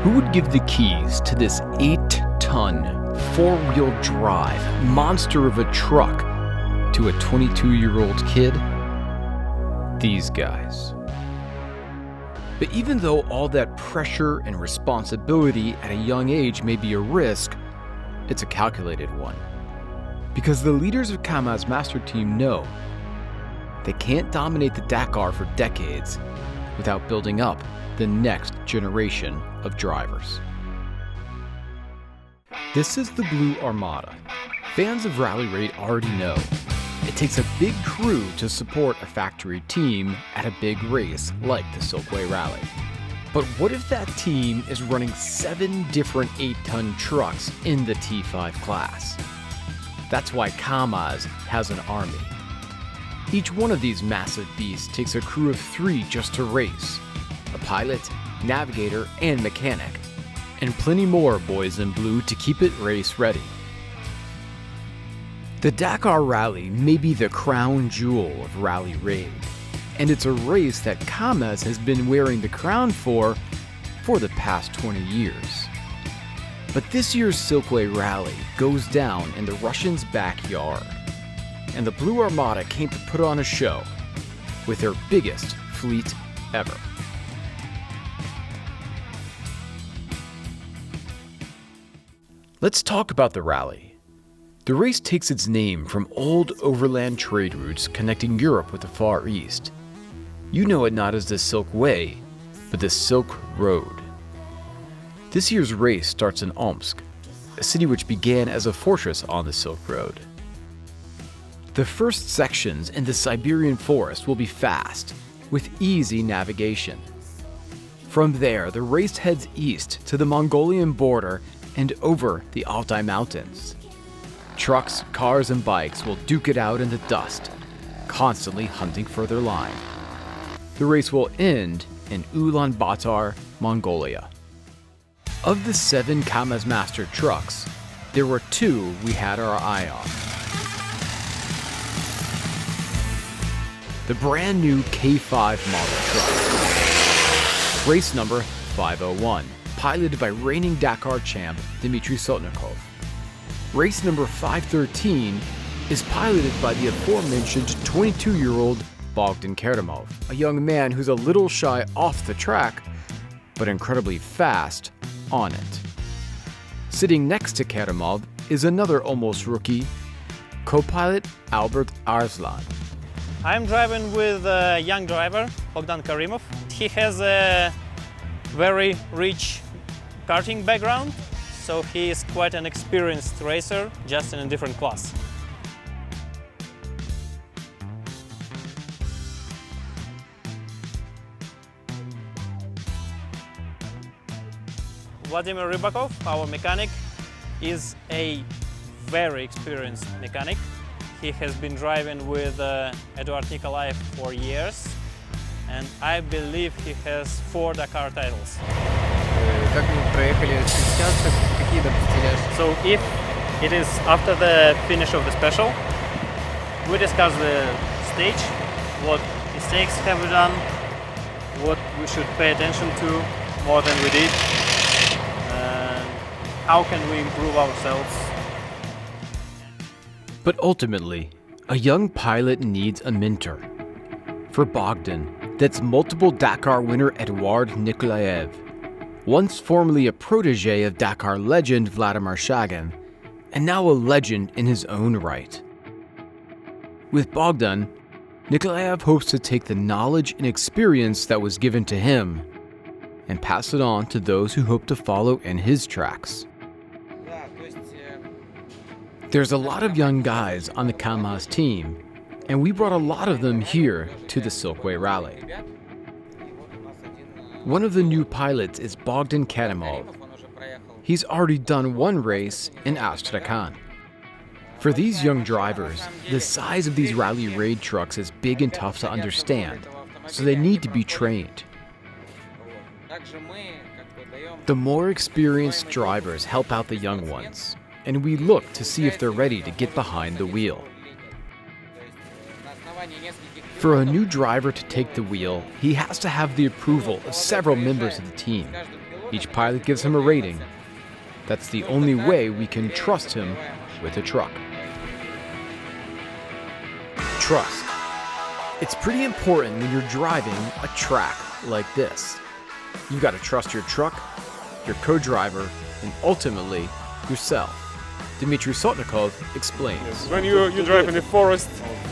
Who would give the keys to this 8-ton, four-wheel drive monster of a truck to a 22-year-old kid? These guys. But even though all that pressure and responsibility at a young age may be a risk, it's a calculated one. Because the leaders of Kamaz Master Team know they can't dominate the Dakar for decades without building up the next generation of drivers. This is the Blue Armada. Fans of Rally Raid already know it takes a big crew to support a factory team at a big race like the Silkway Rally. But what if that team is running 7 different 8-ton trucks in the T5 class? That's why Kamaz has an army. Each one of these massive beasts takes a crew of 3 just to race: a pilot, navigator, and mechanic, and plenty more boys in blue to keep it race ready. The Dakar Rally may be the crown jewel of Rally Raid, and it's a race that Kamaz has been wearing the crown for the past 20 years. But this year's Silkway Rally goes down in the Russians' backyard, and the Blue Armada came to put on a show with their biggest fleet ever. Let's talk about the rally. The race takes its name from old overland trade routes connecting Europe with the Far East. You know it not as the Silk Way, but the Silk Road. This year's race starts in Omsk, a city which began as a fortress on the Silk Road. The first sections in the Siberian forest will be fast, with easy navigation. From there, the race heads east to the Mongolian border and over the Altai Mountains. Trucks, cars, and bikes will duke it out in the dust, constantly hunting for their line. The race will end in Ulaanbaatar, Mongolia. Of the 7 Kamaz Master trucks, there were 2 we had our eye on. The brand new K5 model truck, race number 501, piloted by reigning Dakar champ Dmitry Sotnikov. Race number 513 is piloted by the aforementioned 22-year-old Bogdan Kerimov, a young man who's a little shy off the track, but incredibly fast on it. Sitting next to Kerimov is another almost rookie, co-pilot Albert Arslan. I'm driving with a young driver, Bogdan Kerimov. He has a very rich karting background, so he is quite an experienced racer, just in a different class. Vladimir Rybakov, our mechanic, is a very experienced mechanic. He has been driving with Eduard Nikolaev for years, and I believe he has 4 Dakar titles. So if it is after the finish of the special, we discuss the stage, what mistakes have we done, what we should pay attention to more than we did, and how can we improve ourselves. But ultimately, a young pilot needs a mentor. For Bogdan, that's multiple Dakar winner Eduard Nikolaev, once formerly a protege of Dakar legend Vladimir Shagin, and now a legend in his own right. With Bogdan, Nikolaev hopes to take the knowledge and experience that was given to him and pass it on to those who hope to follow in his tracks. There's a lot of young guys on the Kamaz team, and we brought a lot of them here to the Silkway Rally. One of the new pilots is Bogdan Kerimov. He's already done 1 race in Astrakhan. For these young drivers, the size of these Rally Raid trucks is big and tough to understand, so they need to be trained. The more experienced drivers help out the young ones, and we look to see if they're ready to get behind the wheel. For a new driver to take the wheel, he has to have the approval of several members of the team. Each pilot gives him a rating. That's the only way we can trust him with a truck. Trust. It's pretty important when you're driving a track like this. You gotta trust your truck, your co-driver, and ultimately yourself. Dmitry Sotnikov explains. Yes. When you drive in the forest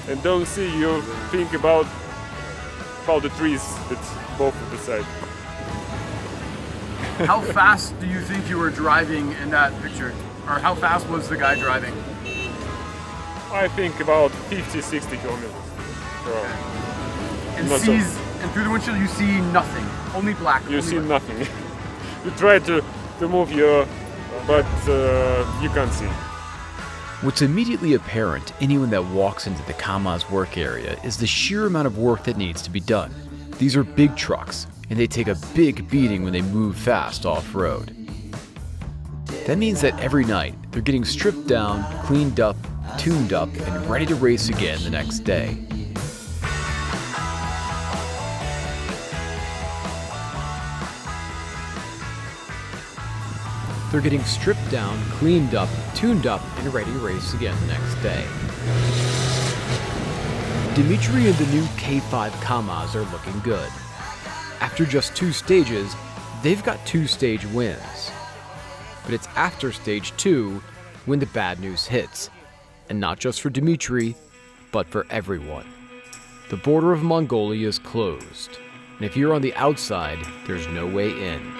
and don't see, you think about the trees that's both at the side. How fast do you think you were driving in that picture? Or how fast was the guy driving? I think about 50-60 kilometers per hour. And Not and through the windshield you see nothing, only black. You only see black. nothing. You try to move your, but you can't see. What's immediately apparent to anyone that walks into the Kamaz work area is the sheer amount of work that needs to be done. These are big trucks, and they take a big beating when they move fast off-road. That means that every night, they're getting stripped down, cleaned up, tuned up, and ready to race again the next day. They're getting stripped down, cleaned up, tuned up, and ready to race again the next day. Dmitry and the new K5 Kamaz are looking good. After just 2 stages, they've got 2-stage wins. But it's after stage 2 when the bad news hits. And not just for Dmitry, but for everyone. The border of Mongolia is closed. And if you're on the outside, there's no way in.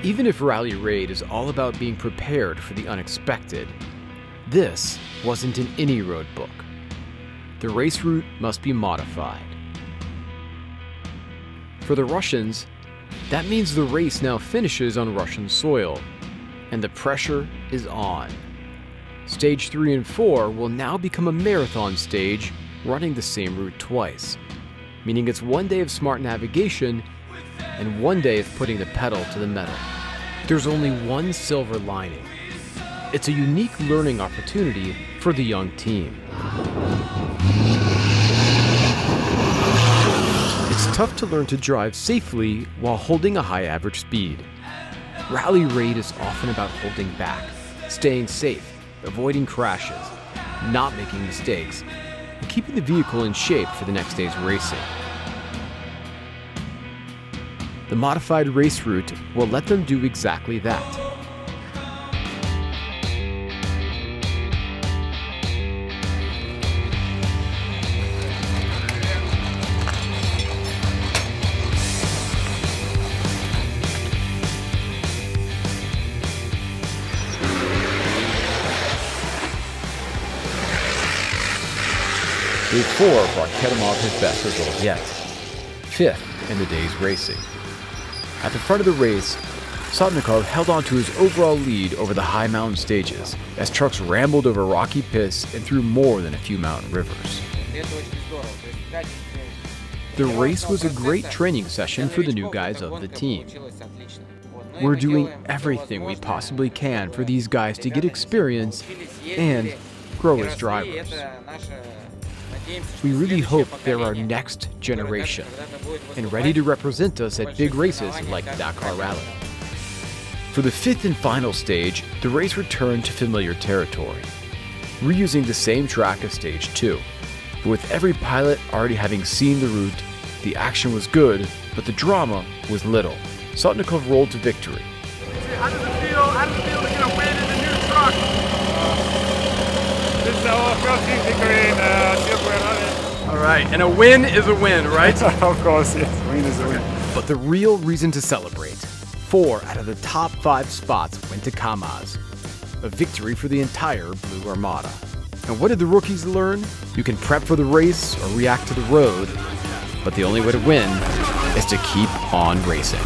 Even if Rally Raid is all about being prepared for the unexpected, this wasn't in any road book. The race route must be modified. For the Russians, that means the race now finishes on Russian soil, and the pressure is on. Stage 3 and 4 will now become a marathon stage running the same route twice, meaning it's 1 day of smart navigation and 1 day of putting the pedal to the metal. There's only one silver lining. It's a unique learning opportunity for the young team. It's tough to learn to drive safely while holding a high average speed. Rally Raid is often about holding back, staying safe, avoiding crashes, not making mistakes, and keeping the vehicle in shape for the next day's racing. The modified race route will let them do exactly that. Day 4 brought Kedemov his best result yet, 5th in the day's racing. At the front of the race, Sotnikov held on to his overall lead over the high mountain stages as trucks rambled over rocky pits and through more than a few mountain rivers. The race was a great training session for the new guys of the team. We're doing everything we possibly can for these guys to get experience and grow as drivers. We really hope they're our next generation and ready to represent us at big races like Dakar Rally. For the 5th and final stage, the race returned to familiar territory, reusing the same track as stage 2. But with every pilot already having seen the route, the action was good, but the drama was little. Sotnikov rolled to victory. How does it feel? How does it feel to get a win in the new truck? This is our first victory in Dakar Rally. All right, and a win is a win, right? Of course, yes, win is a win. But the real reason to celebrate, 4 out of the top 5 spots went to Kamaz, a victory for the entire Blue Armada. And what did the rookies learn? You can prep for the race or react to the road, but the only way to win is to keep on racing.